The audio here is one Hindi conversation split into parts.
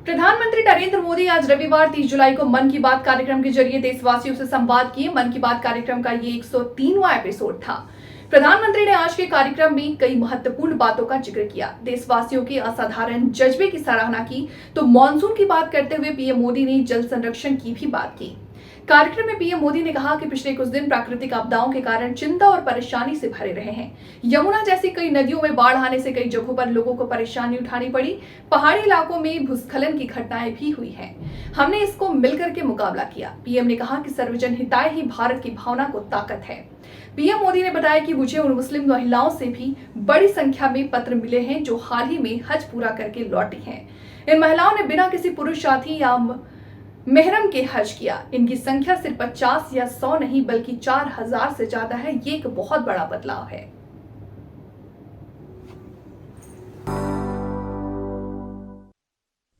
प्रधानमंत्री नरेंद्र मोदी आज रविवार 30 जुलाई को मन की बात कार्यक्रम के जरिए देशवासियों से संवाद किए। मन की बात कार्यक्रम का ये 103वां एपिसोड था। प्रधानमंत्री ने आज के कार्यक्रम में कई महत्वपूर्ण बातों का जिक्र किया, देशवासियों के असाधारण जज्बे की सराहना की तो मानसून की बात करते हुए पीएम मोदी ने जल संरक्षण की भी बात की। कार्यक्रम में पीएम मोदी ने कहा कि पिछले कुछ दिन प्राकृतिक आपदाओं के कारण चिंता और परेशानी से भरे रहे हैं। यमुना जैसी कई नदियों में बाढ़ आने से कई जगहों पर लोगों को परेशानी उठानी पड़ी। पहाड़ी इलाकों में भूस्खलन की घटनाएं भी हुई हैं। हमने इसको मिलकर के मुकाबला किया। पीएम ने कहा कि सर्वजन हिताय ही भारत की भावना को ताकत है। पीएम मोदी ने बताया कि मुझे उन मुस्लिम महिलाओं से भी बड़ी संख्या में पत्र मिले हैं जो हाल ही में हज पूरा करके लौटी हैं। इन महिलाओं ने बिना किसी पुरुष साथी या मेहरम के हज किया। इनकी संख्या सिर्फ 50 या 100 नहीं बल्कि 4000 से ज्यादा है। ये एक बहुत बड़ा बदलाव है।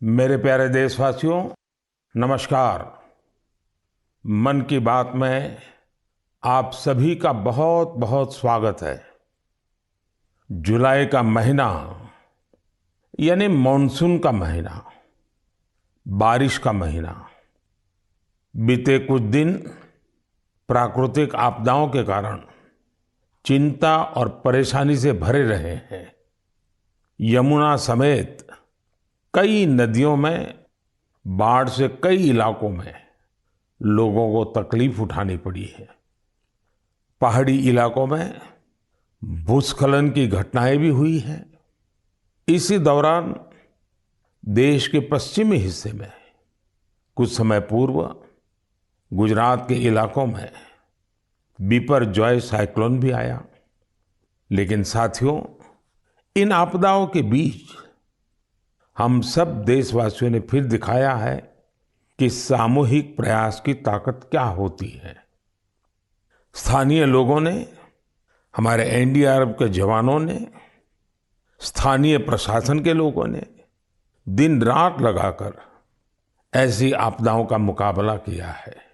मेरे प्यारे देशवासियों, नमस्कार। मन की बात में आप सभी का बहुत बहुत स्वागत है। जुलाई का महीना यानी मॉनसून का महीना, बारिश का महीना, बीते कुछ दिन प्राकृतिक आपदाओं के कारण चिंता और परेशानी से भरे रहे हैं। यमुना समेत कई नदियों में बाढ़ से कई इलाकों में लोगों को तकलीफ उठानी पड़ी है। पहाड़ी इलाकों में भूस्खलन की घटनाएं भी हुई हैं। इसी दौरान देश के पश्चिमी हिस्से में कुछ समय पूर्व गुजरात के इलाकों में बिपरजॉय साइक्लोन भी आया। लेकिन साथियों, इन आपदाओं के बीच हम सब देशवासियों ने फिर दिखाया है कि सामूहिक प्रयास की ताकत क्या होती है। स्थानीय लोगों ने, हमारे एनडीआरएफ के जवानों ने, स्थानीय प्रशासन के लोगों ने दिन रात लगाकर ऐसी आपदाओं का मुकाबला किया है।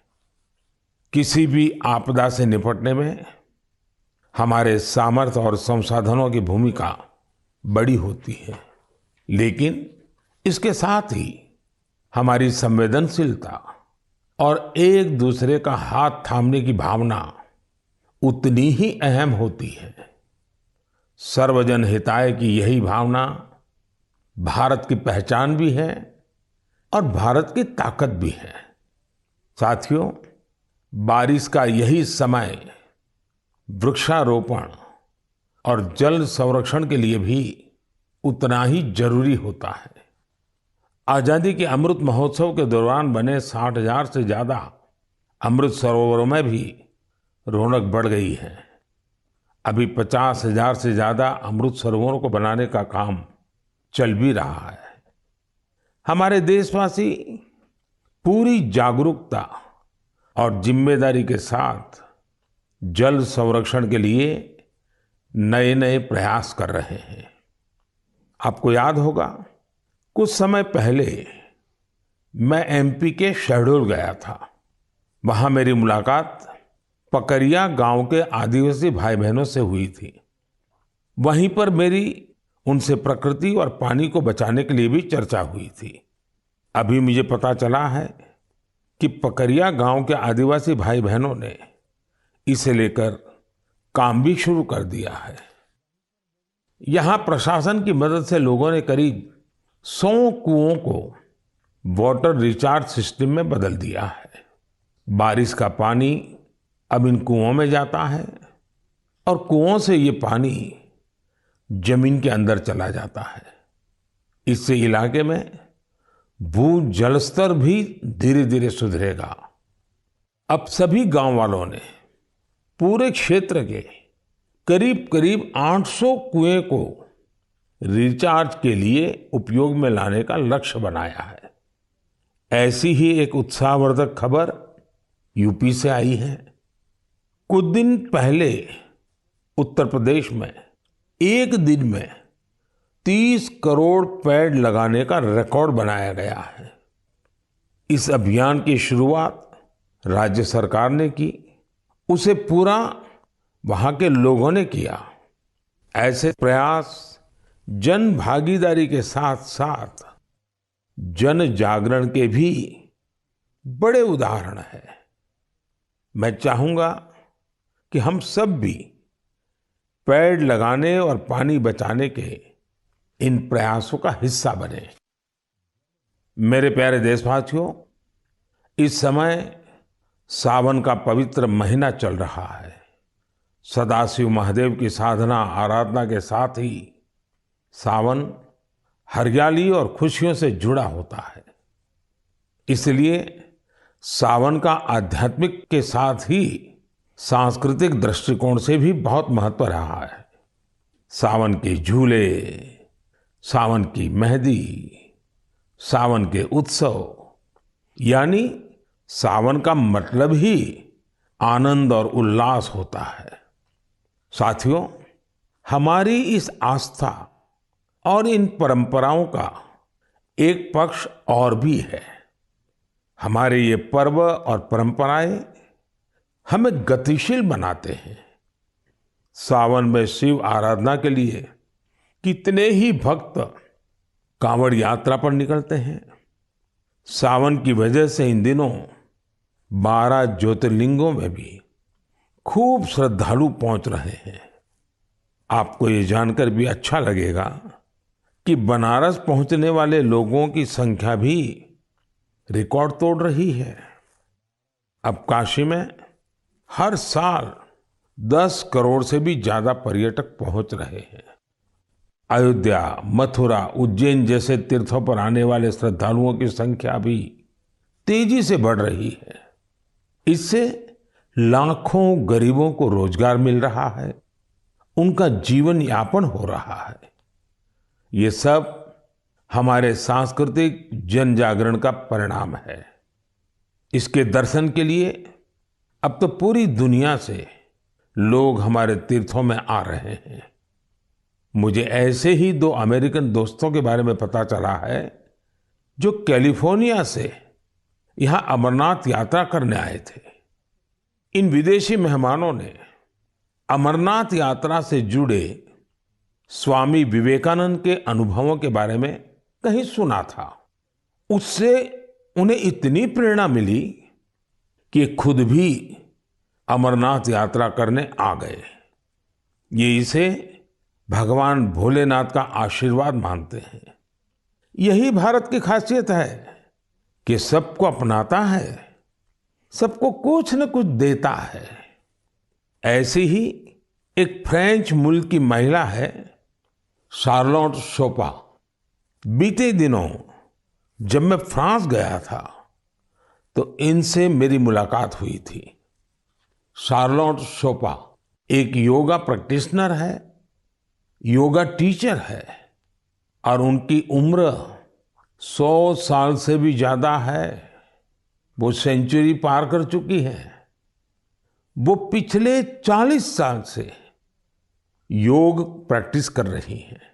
किसी भी आपदा से निपटने में हमारे सामर्थ्य और संसाधनों की भूमिका बड़ी होती है, लेकिन इसके साथ ही हमारी संवेदनशीलता और एक दूसरे का हाथ थामने की भावना उतनी ही अहम होती है। सर्वजन हिताय की यही भावना भारत की पहचान भी है और भारत की ताकत भी है। साथियों, बारिश का यही समय वृक्षारोपण और जल संरक्षण के लिए भी उतना ही जरूरी होता है। आजादी के अमृत महोत्सव के दौरान बने 60,000 से ज्यादा अमृत सरोवरों में भी रौनक बढ़ गई है। अभी 50,000 से ज्यादा अमृत सरोवरों को बनाने का काम चल भी रहा है। हमारे देशवासी पूरी जागरूकता और जिम्मेदारी के साथ जल संरक्षण के लिए नए नए प्रयास कर रहे हैं। आपको याद होगा, कुछ समय पहले मैं एमपी के शहडोल गया था। वहां मेरी मुलाकात पकरिया गांव के आदिवासी भाई बहनों से हुई थी। वहीं पर मेरी उनसे प्रकृति और पानी को बचाने के लिए भी चर्चा हुई थी। अभी मुझे पता चला है कि पकरिया गांव के आदिवासी भाई बहनों ने इसे लेकर काम भी शुरू कर दिया है। यहां प्रशासन की मदद से लोगों ने करीब 100 कुओं को वाटर रिचार्ज सिस्टम में बदल दिया है। बारिश का पानी अब इन कुओं में जाता है और कुओं से ये पानी जमीन के अंदर चला जाता है। इससे इलाके में भू जलस्तर भी धीरे धीरे सुधरेगा। अब सभी गांव वालों ने पूरे क्षेत्र के करीब करीब 800 कुएं को रिचार्ज के लिए उपयोग में लाने का लक्ष्य बनाया है। ऐसी ही एक उत्साहवर्धक खबर यूपी से आई है। कुछ दिन पहले उत्तर प्रदेश में एक दिन में 30 करोड़ पेड़ लगाने का रिकॉर्ड बनाया गया है। इस अभियान की शुरुआत राज्य सरकार ने की, उसे पूरा वहां के लोगों ने किया। ऐसे प्रयास जन भागीदारी के साथ साथ जन जागरण के भी बड़े उदाहरण हैं। मैं चाहूंगा कि हम सब भी पेड़ लगाने और पानी बचाने के इन प्रयासों का हिस्सा बने। मेरे प्यारे देशवासियों, इस समय सावन का पवित्र महीना चल रहा है। सदाशिव महादेव की साधना आराधना के साथ ही सावन हरियाली और खुशियों से जुड़ा होता है। इसलिए सावन का आध्यात्मिक के साथ ही सांस्कृतिक दृष्टिकोण से भी बहुत महत्व रहा है। सावन के झूले, सावन की मेहंदी, सावन के उत्सव, यानी सावन का मतलब ही आनंद और उल्लास होता है। साथियों, हमारी इस आस्था और इन परंपराओं का एक पक्ष और भी है। हमारे ये पर्व और परंपराएं हमें गतिशील बनाते हैं। सावन में शिव आराधना के लिए कितने ही भक्त कांवड़ यात्रा पर निकलते हैं। सावन की वजह से इन दिनों 12 ज्योतिर्लिंगों में भी खूब श्रद्धालु पहुंच रहे हैं। आपको ये जानकर भी अच्छा लगेगा कि बनारस पहुंचने वाले लोगों की संख्या भी रिकॉर्ड तोड़ रही है। अब काशी में हर साल 10 करोड़ से भी ज्यादा पर्यटक पहुंच रहे हैं। अयोध्या, मथुरा, उज्जैन जैसे तीर्थों पर आने वाले श्रद्धालुओं की संख्या भी तेजी से बढ़ रही है। इससे लाखों गरीबों को रोजगार मिल रहा है, उनका जीवन यापन हो रहा है। ये सब हमारे सांस्कृतिक जन जागरण का परिणाम है। इसके दर्शन के लिए अब तो पूरी दुनिया से लोग हमारे तीर्थों में आ रहे हैं। मुझे ऐसे ही 2 अमेरिकन दोस्तों के बारे में पता चला है जो कैलिफोर्निया से यहां अमरनाथ यात्रा करने आए थे। इन विदेशी मेहमानों ने अमरनाथ यात्रा से जुड़े स्वामी विवेकानंद के अनुभवों के बारे में कहीं सुना था। उससे उन्हें इतनी प्रेरणा मिली कि खुद भी अमरनाथ यात्रा करने आ गए। ये इसे भगवान भोलेनाथ का आशीर्वाद मानते हैं। यही भारत की खासियत है कि सबको अपनाता है, सबको कुछ न कुछ देता है। ऐसी ही एक फ्रेंच मुल्क की महिला है शार्लोट शोपा। बीते दिनों जब मैं फ्रांस गया था तो इनसे मेरी मुलाकात हुई थी। शार्लोट शोपा एक योगा प्रैक्टिशनर है, योगा टीचर है और उनकी उम्र 100 साल से भी ज्यादा है। वो सेंचुरी पार कर चुकी है। वो पिछले 40 साल से योग प्रैक्टिस कर रही हैं।